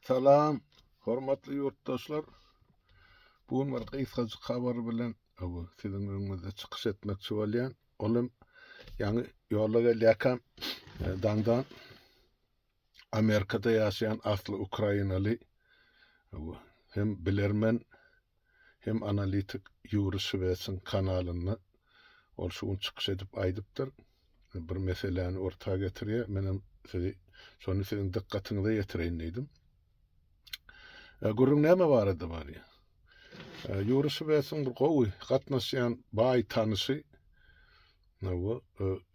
Salam, hormatly yurtdaşlar. Bugün bir gysgaçy habar bilen siziň öňüňizde çykyş etmekçi bolýan. Olum ýa-ni ýolda gelýärkäm daňdan Amerikada ýaşaýan asly Ukrainaly hem bilermen hem analitik Ýuri Şwesiň kanalyny ol şuň çykyş edip aýdypdyr. Bir meseleni ortaga getirýär. Menem şonu siziň dikkatiňize ýetireýin diýdim. Gurrun näme barada bar ya? Ýuri Şwesiň bir gowy gatnaşýan baý tanysy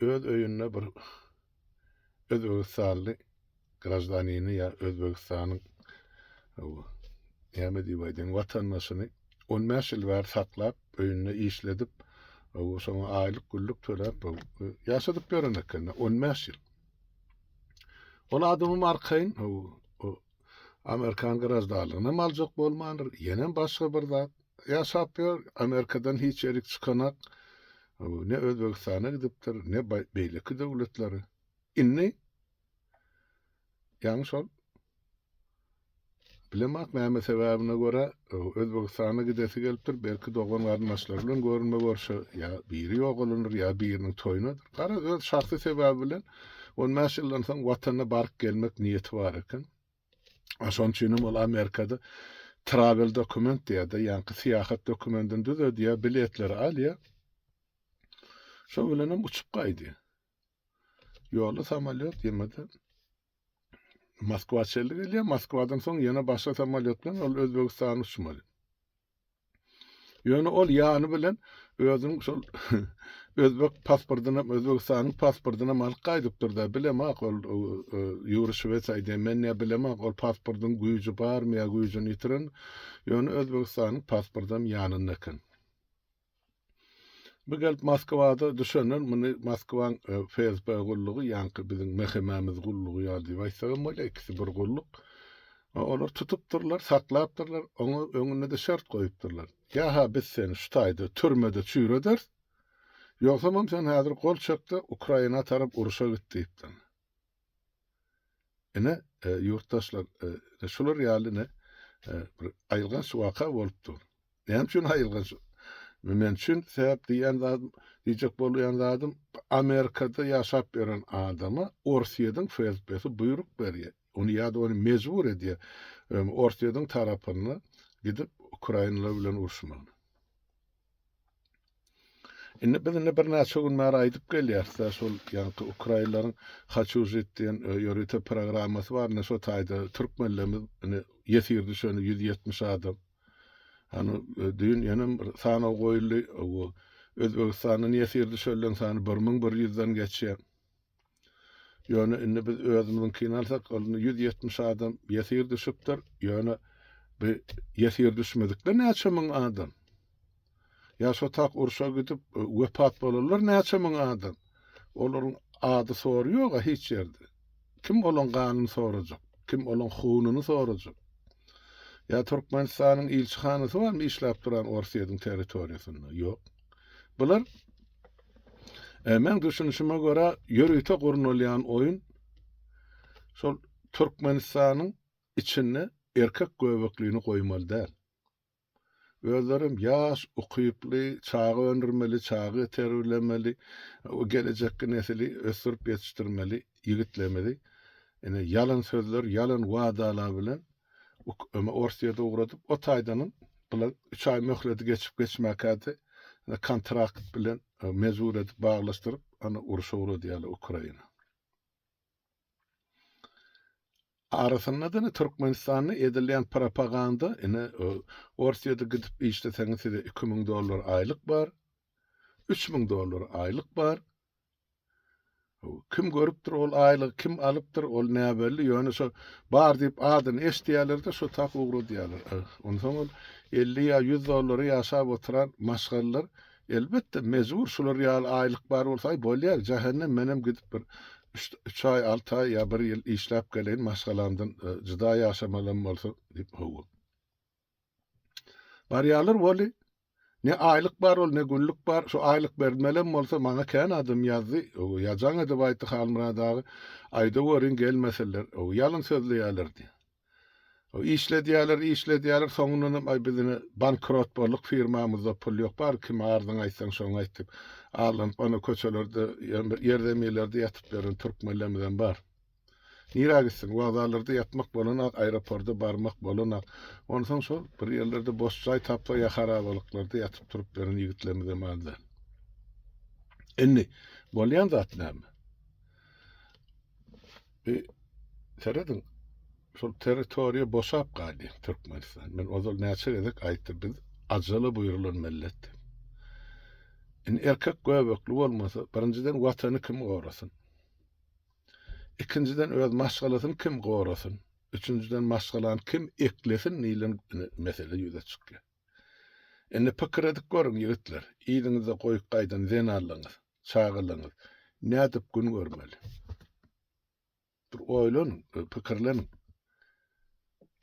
öz öýünde bir Özbegistanly grajdanyny ýa Özbegistanyň näme diýýärdiň watandaşyny 15 ýyl bäri saklap, öýünde işledip, şoňa aýlyk güllük töläp ýaşadyp berenekken 15 ýyl. Ol adamym arkaýyn Amerikan grajdanyny aljak bolmandyr. Ýene başga bir zat ýaşap ber Amerikadan hiç erik çykanak ne Özbegistana gidipdir, ne beýleki döwletleri. Inni ýa-ni şol bilemek näme sebäbine görä Özbegistana gidesi gelipdir. Belki dogan garnaşlar bilen görünme görşe ýa biri ýogalanyr ýa biriniň toýunadyr. Gara öz şahsy sebäbi bilen 15 ýyldan soň watanyna baryp gelmek niýeti bar eken. Şoň üçin ol Amerikada travel dokument diýär, ýa-ni syýahat dokumentini düzedi ýa biletleri alýar. Şo bilenem uçup gaýdy. Ýolda samolyot ýemede Moskwa çeldi gelýär. Moskwadan soň ýene başga samolyot bilen ol Özbegistana uçmaly. Ýöne ol ýany bilen özüniň şol Özbek pasportyna, Özbegistanyň pasportyna malyk gaýdypdyr da bilemek ol Ýuri Şwes aýdy. Men ne bilemek ol pasportyň güýji barmy ýa güýjini ýitiren. Ýöne Özbegistanyň pasportym ýanynda eken. Bu gelip Moskwada düşenen muny Moskwaň FSB gullugy ýa-ni biziň mehememiz gullugy ýa-ni diýýärler bolýar, ikisi bir gulluk. Olar tutupdyrlar, saklapdyrlar, oňa öňüne de şert goýupdyrlar. Ýa biz seni şutaýdy, türmede çüýreder. Ýoksa mam sen häzir gol çekdi, Ukraina tarap uruşa gitdi diýipdir. Ene yurtdaşlar, şular ýalyny bir aýylgan waka bolupdyr. Näme üçin aýylgan? Men üçin sebäp diýjek bolýan zadym Amerikada ýaşap beren adama Orsiýadyň FSB'si buyruk berýär. Onu ýa-da onu mejbur edýär. Orsiýadyň tarapyna gidip Ukrainalar bilen uruşmaly. Indi bizne bir näçe gün bäri aýdyp gelýär, şol ýa-ni Ukrainalaryň haçuj etdiň ýörüte programmasy bar, ne şo taýda türkmenlerimiz ýetir düşeni 170 adam. Hani düýün ýene sana goýuldy, Özbegistanyň ýetir düşenlerin sany 1100-den geçýär. Ýöne indi biz özümiziň kinalsak, ol 170 adam ýetir düşüpdir. Ýöne bir ýetir düşmedikler näçe miň adam. Ya şo tak urşa gidip wepat bolarlar näçe miň adam. Olaryň ady sorýar hiç ýerde. Kim bolan ganyny sorajak, kim bolan hununy sorajak. Ya Türkmenistanyň ilçihanasy barmy işläp duran Orsiýadyň territoriýasynda? Ýok. Bular men düşünüşime görä ýörüte gurnulýan oýun şol Türkmenistanyň içine erkek göbekligini goýmaly däl. Özlerim ýaş, ukyply, çagy öndürmeli, çagy terbilemeli, o gelecekki nesili ösürüp ýetişdirmeli, ýigitlemeli. Ene yalan sözler, yalan wadalar bilen Orsiýada ugradyp o taýdanyň bular 3 aý möhleti geçip geçmäkädi kontrakt bilen mezur edip baglaşdyryp ana uruşa uğradylar Ukraina. Arasynda da Türkmenistanyň edilýän propaganda ene Orsiýada gidip işleseňiz $2000 aýlyk bar, $3000 aýlyk bar. Kim görüpdir ol aýlyk, kim alypdyr ol näbelli, ýöne şo bar diýip adyny eşdiýärler-de şo tak ugradylar. Ondan $50 ýa $100 ýaşap oturan maşgallar elbetde mezur şular ýaly aýlyk bar bolsa bolýar. Jahannem menem gidip bir 3 ay, 6 ay ýa 1 ýyl işläp gelen maşgalandan jyda ýaşamalam bolsa diýip howa. Barýarlar boli. Ne aýlyk bar ol, ne günlük bar. Şu aýlyk bermelen bolsa maňa kän adam ýazdy. Ýajan edip aýtdy halmyradagy aýda görin gelmeseler. Ýalyn sözleýärlerdi. O işlediýärler soňundan ay bizini bankrot bolduk firmamyzda pul ýok bar kim ardyň aýtsaň şoňa aýtyp alanyp onu köçelerde ýerdemelerde ýatyp beren türkmenlemeden bar. Nira gitsin wagdalarda ýatmak bolanak aeroportda barmak bolanak ondan soň bir ýerlerde boş çay tapsa ýa harabalyklarda ýatyp turup beren ýigitlerimiz bardy. Enni bolýan zat näme? Seredin şol territoriýa boşap galdy Türkmenistan. Men ozal näçe edek aýtdy biz ajaly buýrulan millet. Erkek göbekli bolmasa birinciden watany kim gorasyn? İkinciden öz maşgalasyny kim gorasyn? Üçüncüden maşgalan kim eklesin nilen mesele ýüze çykýar. Enne pikir edip görün ýigitler. Ýygyňyzda goýup gaýdan zen alýňyz, çağılyňyz. Nädip gün görmeli? Bir oýlan, pikirlenin.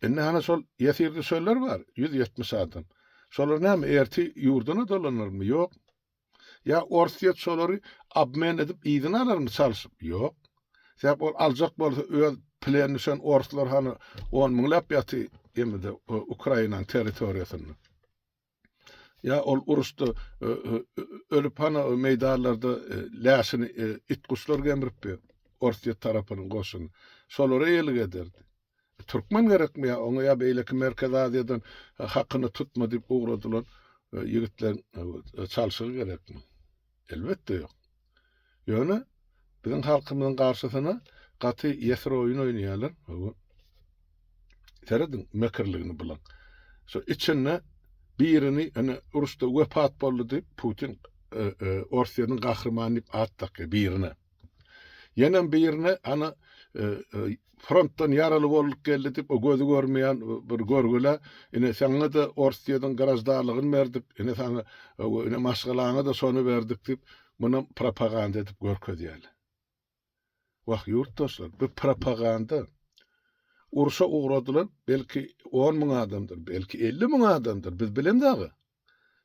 Enne hana şol ýesirdi söýler bar, 170 adam. Şolar näme erti ýurduny dolanyrmy? Ýok. Ya orsiýet şolary abmen edip ýygyny alarmy çalyşyp? Ýok. Sebäp ol aljak bolsa öz planny şon orslar hany 10 minglap ýaty emide Ukrainanyň territoriýasyny. Ya ol uruşda ölüp hana meydanlarda läşini itguşlar gemrip orsiýet tarapynyň goşuny. Şolary ýylyk ederdi. Türkmen gerekmi ya? Oňa ya beýleki Merkez Aziýadan hakyny tutma diýip ugradylar. Ýigitler çalyşyr gerekmi? Elbetde ýok. Ýöne biziň halkymyzyň garşysyna gaty ýesir oýun oýnaýarlar. Seredin mekirligini bilen. Şo içinde birini hani uruşda wepat boldy diýip Putin Orsiýanyň gahrymany diýip atdyk birine. Ýene birine ana frontdan yaralı bolup geldi diýip o gözü görmeýän bir görgüle ine saňa da Orsiýanyň garaşdalygyny berdik, ine saňa ine maşgalaňa da şonu berdik diýip muny propaganda edip görkezýärler. Wah ýurtdaşlar, bu propaganda uruşa uğradylar, belki 10 000 adamdyr, belki 50 000 adamdyr, biz bilemdägi.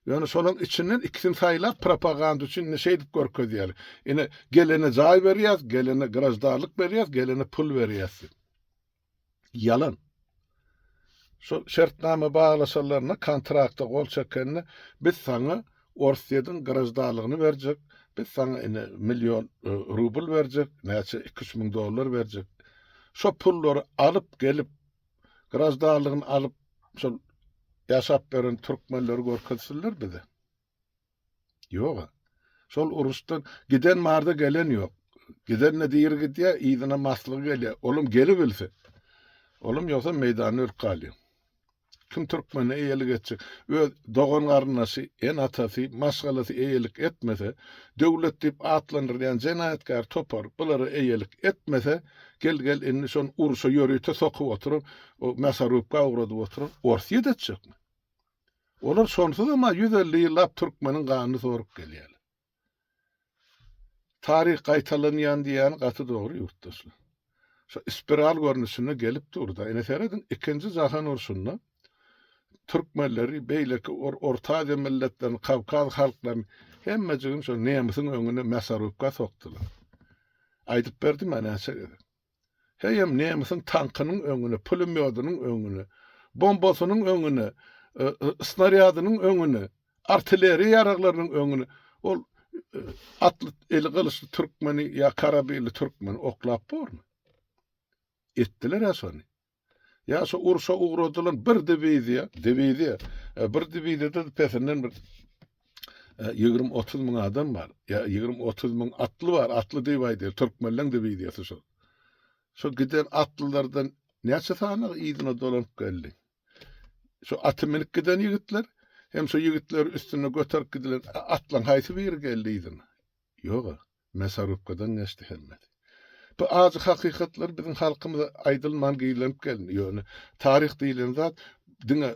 Ýöne şolaň içinden ikisini saýlap propaganda üçin näşe edip görkezýär. Ine gelene jaý berýär, gelene garaşdarlyk berýär, gelene pul berýär. Yalan. Şo şertname baglaşarlarna kontrakta gol çekenne biz saňa Orsiýanyň garaşdarlygyny berjek, biz saňa ine milyon rubl berjek, näçe 2-3 000 dollar berjek. Şo pullary alyp gelip garaşdarlygyny alyp şol ýaşap beren türkmenleri görkezsizler bize. Ýok. Şol uruşdan giden marda gelen ýok. Gidenne diýir gidýär, ýygyna maslygy gelýär. Olum gelip bilse. Olum ýoksa meýdany örk galýar. Kim türkmene eýelik etjek? Öz dogan garnasy, en atasy, maşgalasy eýelik etmese, döwlet diýip atlandyrýan jenaýatkar topar, bulary eýelik etmese, gel inni şon uruşa ýörüýte sokup oturup, o masarupga ugradyp oturup, orsiýet etjekmi? Olar şonsuz ama 150 ýyllap türkmeniň ganyny sorup gelýär. Tarih gaýtalanýan diýen gaty dogry ýurtdaşlar. Şo spiral görnüşine gelip durdy. Ene seredin 2-nji jahan uruşunda türkmenleri beýleki Orta Aziýa milletlerini, Kavkaz halklaryny hemmejigin şo nemysyň öňüne masarupga sokdular. Aýdyp berdim ana şeýle. Heýem nemysyň tankynyň öňüne, pulemýodynyň öňüne, bombasynyň öňüne, snaryadynyň öňüne, artilleriýa ýaraglarynyň öňüne ol atly eli gylysly türkmeni ýa karabeli türkmeni oklap bormy? Etdiler asany. Ya şu uruşa uğradılan bir diviziya, bir diviziyada pesenden bir 20-30 000 adam var. Ya 20-30 000 atlı var, atlı diviziya, Türkmenlerin diviziyası şu. Şu giden atlılardan näçe tane ýygyna dolanyp geldi. Şu atı minik giden ýigitler, hem şu ýigitler üstüne göterip gidilen atlan haýsy bir geldi ýygyna. Ýok, mesarupkadan näçe helmedi. Bu azı hakikatlar bizim halkımıza aydılman giylenip geldi. Yani tarih diýilen zat diňe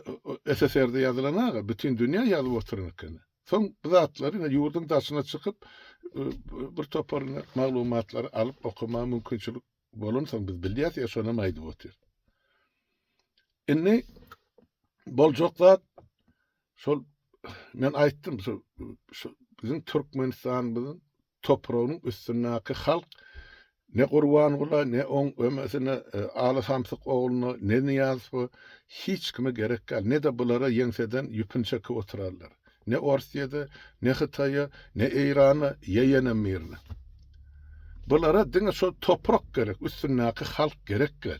SSR'de ýazylan aga bütün dünýä ýazyp otururken. Soň bu zatlar ýene ýurdun daşyna çykyp bir toparlyny maglumatlary alyp okuma mümkinçilik bolunsa biz bilýäs ýa şona maýdyp otur. Inni boljak zat şol men aýtdym şu bizim Türkmenistan biziň toprağynyň üstündäki halk ne Gurbangula, ne on ömesine Aly Samsyk oğluna, ne Niyazova hiç kime gerek gal. Ne de bulara yeňseden ýüpün çeki oturarlar. Ne Orsiýada, ne Hytaýa, ne Eýrana ýeýenemirler. Bulara diňe şo toprak gerek, üstünnäki halk gerek gal.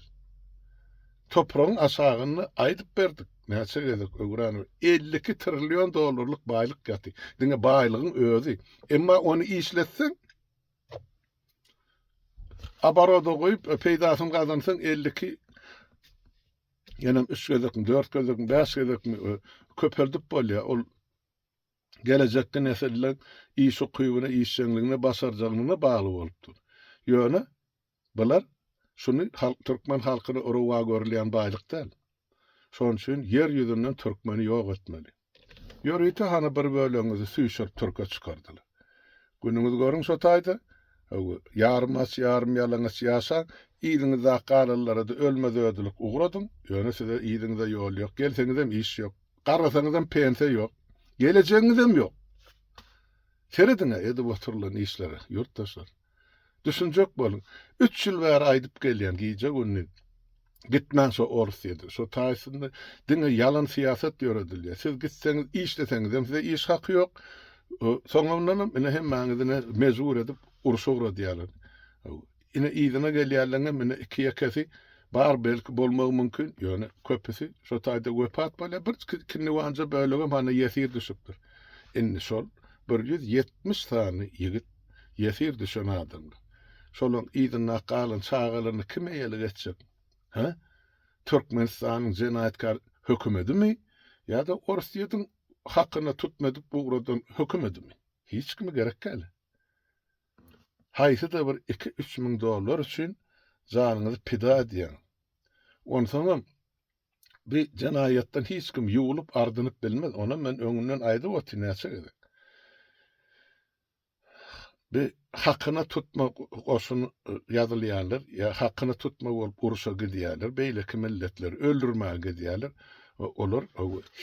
Toprağın aşağını aýdyp berdik. Näçe gezek öwran 52 trilyon dolarlyk baýlyk ýaty. Diňe baýlygyň özü. Emma onu işletsen abaroda goýup peýdasyny gazansaň 52 ýanam 3 gözekmi, 4 gözekmi, 5 gözekmi köpeldip bolýar. Ol gelecekde nesiller iş okuýugyna, iş şeňligine, başarjaglygyna bagly bolupdyr. Ýöne bular şunu Türkmen halkyny uruwa görülýän baýlyk däl. Şoň üçin yer ýüzünden türkmeni ýok etmeli. Ýörüýte hany bir bölegiňizi süýşürip türkçe çykardylar. Günüňiz görüň şo taýda, yarım ýalaňyz ýaşa, ýylyňyzda garalara da ölmez ödülük ugradyň, ýöne size ýylyňyzda ýol ýok, gelseňizem iş ýok, garasaňyzam pensiýa ýok, geleceğiňizem ýok. Serediňe edip oturulan işlere, ýurtdaşlar. Düşünjek bolun. 3 ýyl bäri aýdyp gelýän giýje günni. Gitmän şo Orsiýada, şo taýsynda diňe ýalan siýasat ýöredilýär. Siz gitseňiz, işleseňiz hem size iş haky ýok. Soňamdanam ine hemmäňizine mezur edip urşugra diýerler. Ine ýygyna gelýärleňe mine 2 ýekesi bar belki bolmagy mümkin. Ýöne köpüsi şo taýda wepat bolýar. Bir kinni wanja bölegem hany ýesir düşüpdir. Inni şol 170 tany ýigit ýesir düşen adamlar. Şolaň ýygyna galan çağalaryny kim eýelik etjek? Ha? Türkmenistanyň jenaýatkar hökümetimi ýa-da Orsiýadyň hakyny tutmadyp bugradan hökümetimi? Hiç kime gerek gal. Haýsy da bir 2-3 miň dolar üçin janyňyzy pida edýän. Onsoňam bir jenaýatdan hiç kim ýuwulyp ardynyp bilmez. Ona men öňünden aýdyp otynäçe gerek. Bir hakyna tutma goşun ýazylýarlar, ýa hakyny tutma bolup uruşa gidýärler, beýleki milletleri öldürmäge gidýärler. Olar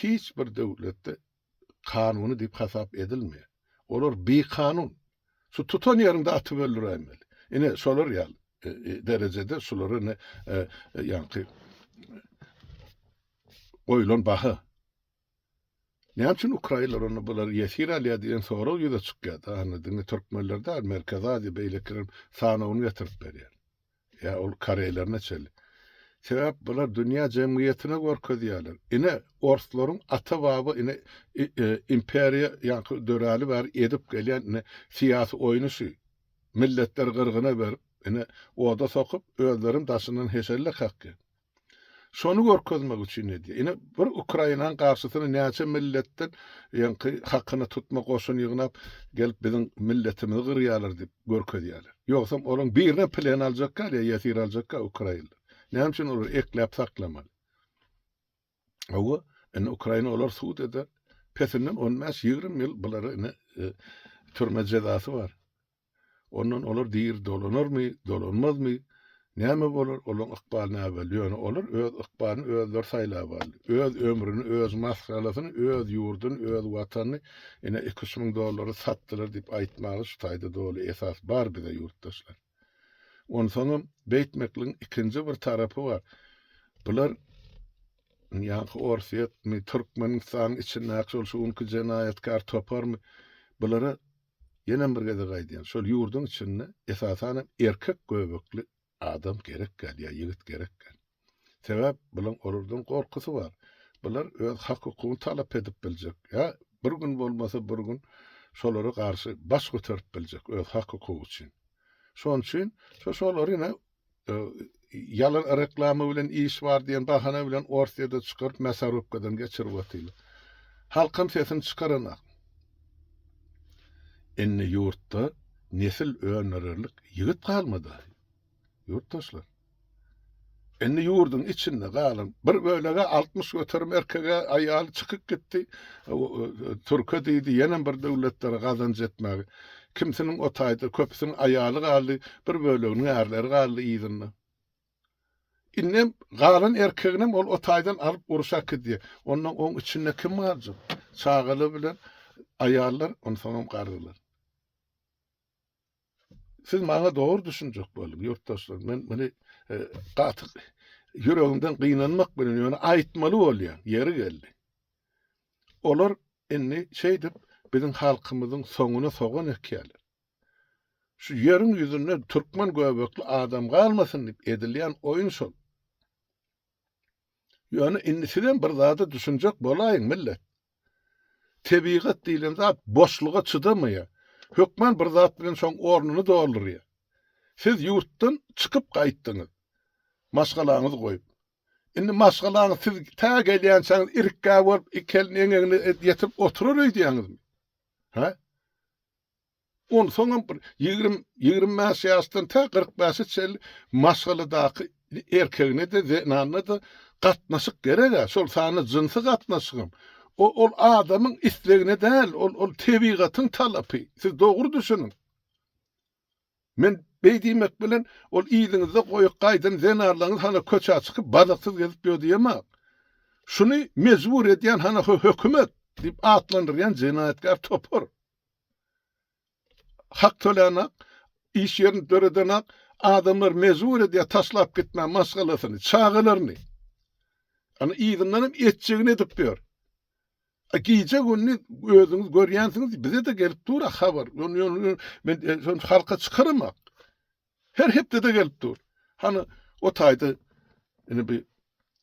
hiç bir döwletde kanuny diýip hasap edilmeýär. Olar bir kanun. Şu tutan ýerinde atyp öldürýärler. Ine şolar ýal derejede şolary ne ýanky oýlan baha. Näçin Ukraynalar onu bular ýesir alýar diýen sorag ýüze çykýar. Hany türkmenlerde Merkez Aziýa beýlekilerin sanawyny getirip berýär. Ya ol Koreýler neçeli. Sebäp bular dünýä jemgyýetine görkezýärler. Ine Orslaryň ata baba ine imperiýa ýa döräli bar edip gelýän ine siýasy oýnuşy. Milletler gyrgyna berip ine oda sokup özlerim daşyndan heşelle hakky. Şonu görkezmek üçin edýär. Ine bir Ukrainanyň garşysyna näçe milletden ýa-ni hakyny tutmak goşun ýygnap gelip biziň milletimizi gyrýarlar diýip görkezýärler. Ýoksam olaň birine plan aljak ýa ýesir aljak Ukrainalar. Näme üçin olar ekläp saklamaly? Owa ene Ukraina olar suud eder. Pesinden 15-20 ýyl bulary ine türme jezasy bar. Ondan olar diýir dolanarmy, dolanmazmy? Näme bolar? Olaň ykbalyny awelýär. Olar öz ykbalyny özler saýlap aldy. Öz ömrüni, öz masgalasyny, öz ýurduny, öz watanyny ine 200.000 dolary satdylar diýip aýtmagy şu taýda dolu esas bar bize ýurtdaşlar. Onsoňam beýtmekliň ikinji bir tarapy bar. Bular ýa-ni Orsiýatmy, Türkmenistanyň içinde şolşuňky jenaýatkar toparmy? Bulara ýene bir gede gaýdýan. Şol ýurduň içinde esasan erkek göbekli adam gerek gal, ya ýigit gerek gal. Sebäp bulan olurdan gorkusy bar. Bular öz hak hukukyny talap edip biljek. Ya bir gün bolmasa bir gün şolary garşy baş göterip biljek öz hak hukuky üçin. Şoň üçin şolary ine yalan reklamy bilen iş bar diýen bahana bilen Orsiýada çykyryp mesarupkadan geçirip atýlar. Halkym sesini çykaranak. Enne ýurtda nesil öňerirlik ýigit galmady. Yurttaşlar. Enne ýurdun içinde galan bir bölege 60 göterim erkege aýaly çykyp gitdi. Türkçe diýdi ýene bir döwletlere gazanç etmäge. Kimsiniň o taýda köpüsiniň aýaly galdy, bir böleginiň erleri galdy ýygyny. Innem galan erkeginem ol o taýdan alyp uruşak diýdi. Ondan oň içinde kim barjak? Çağaly bilen aýallar onsoň gardylar. Siz bana doğru düşünecek bolun yurttaşlar. Men meni gaty yüregimden kıynanmak bilen ýöne aýtmaly bolýar. Yeri geldi. Olar enni dip bizim halkymyzyň soňuna sogan ekýärler. Şu yerin yüzünde Türkmen göbekli adam kalmasın dip edilýän oýun şol. Ýöne innisiden bir zada düşünjek bolaýyn millet. Tebigat diýilen zat boşluğa çydamaýar. Hökmen bir zat bilen şoň ornuny doldurýar. Siz ýurtdan çykyp gaýtdyňyz. Maşgalaňyzy goýup. Indi maşgalaňyz siz ta gelýänsiňiz irkkä bolup ikelini eňeňine ýetip oturar öýdýäňizmi? Ha? On soňam 20 ýaşdan ta 45 ýaşa maşgaladaky erkegine de zenanna da gatnaşyk gerek. Şol sany jinsy gatnaşygym. Ol adamın islegine däl, ol tebigatyň talapy. Siz dogry düşünin. Men beýdimek bilen ol ýygyňyzda goýup gaýdyn zenarlaryň hana köçe çykyp bazaksyz gezip ýödýämek. Şuny mezbur edýän hana hökümet diýip atlandyrýan jenaýatkar topar. Hak tölänek, iş ýerini döredenek adamlar mezbur edýär taşlap gitmä maşgalasyny, çağılaryny. Ana ýygynyň etjegini edip ber. Gece günni özüňiz görýänsiňiz, bize de gelip dur habar. Men şonu halka çykarmak. Her hepde de gelip dur. Hani o taýda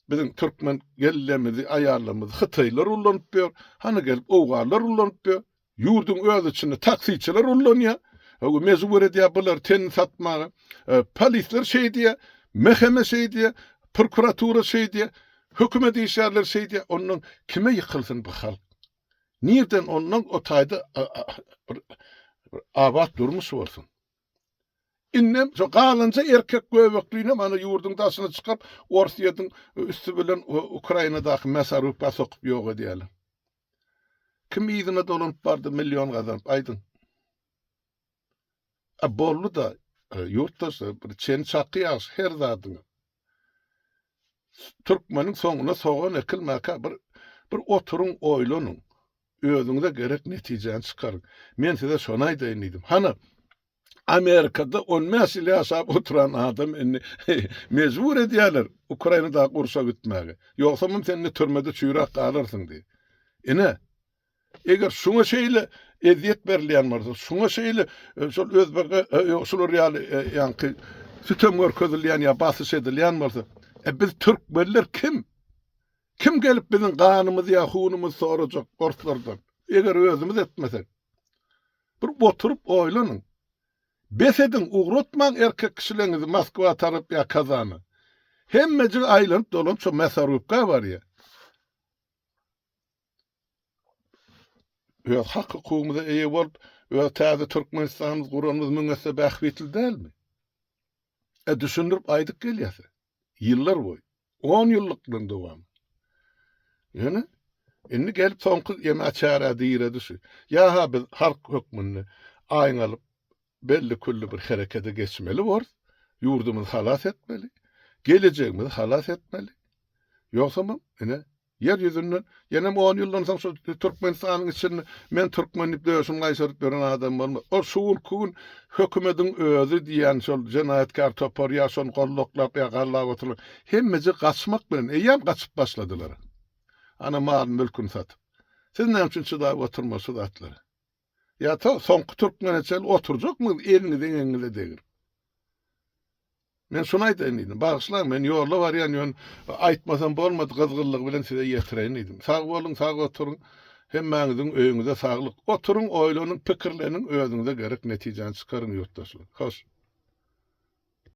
bizim Türkmen gellemedi, aýarlamady, Hytaýlar ullanyp ber. Hani gelip owgarlar ullanyp ber. Ýurdun öz içinde taksiçiler ullanýar. O mezbur edýär bular ten satmagy. Polisler diýär, mehkeme diýär, prokuratura diýär. Hökümet işlerler diýär, onun kime yıkılsın bu halk? Nirden onun o taýda abat durmuş bolsun? Innem so galynca erkek göbekliğine mana ýurdun daşyna çykyp Orsiýadyň üstü bilen Ukrainadaky mesarupy sokup ýok edýärler. Kim ýygyna dolanyp bardy million gazan aýdyn. Bollu da ýurtdaşlar bir çen çakyýar her zadyň. Türkmeniň soňuna sogan ekilmäkä bir oturuň oýlanyň. Özüňize gerek netijeni çykaryň. Men size şonu aýdaýyn diýdim. Hana Amerikada 10 mesele ýaşap oturan adam indi mezbur edýärler Ukrainada gurşa gitmäge. Ýoksa men seni türmede çüýrak galarsyň diýip. Ene eger şuňa şeýle eziyet berilýän bolsa, şuňa şeýle şol özbege şol real ýanky sütem görkezilýän ýa basyş edilýän bolsa, biz Türkmenler kim? Kim gelip bizim kanımızı ya hunumuzu soracak kortlardan? Eğer özümüz etmesek. Bir oturup oylanın. Besedin uğratman erkek kişilerinizi Moskva tarıp ya Kazan'ı. Hemmeci aylanıp dolanıp şu mesarupka var ya. Ve hak hukukumuza iyi olup ve taze Türkmenistan'ımız kuranımız müngese behvetil değil mi? Düşünürüp aydık gelyesi. Yıllar boyu. 10 yıllıklığın devamı. Yani inni gelip soňky ýeme çara diýredi şu. Ya biz halk hökmüni aýyn alyp belli kulli bir herekete geçmeli bor. Ýurdumyzy halas etmeli. Geleceğimizi halas etmeli. Ýoksa ene yer ýüzünden ýene 10 ýyldan soň şu Türkmenistanyň içinde men Türkmenlik döwüşüň gaýsaryp beren adam bolma. O şuul kun hökümetiň özü diýen şol jenaýatkar topar ýa şonu golloklap ýa gallap oturup hemmeci gaçmak bilen eýem gaçyp başladylar. Ana mal mülkün satıp. Siz ne için çydap oturmasy zatları? Ya ta soňky Türkmeneçel oturjak mı elinize eňiňize degir. Men şonu aýdaýyn diýdim. Bagşlaň men ýolda barýan ýön aýtmasam bolmady gyzgynlyk bilen size ýetireýin diýdim. Sag bolun, sag oturuň. Hemmäňiziň öýüňize saglyk. Oturuň, oýlanyň, pikirleniň özüňize gerek netijeni çykaryň ýurtdaşlar. Hoş.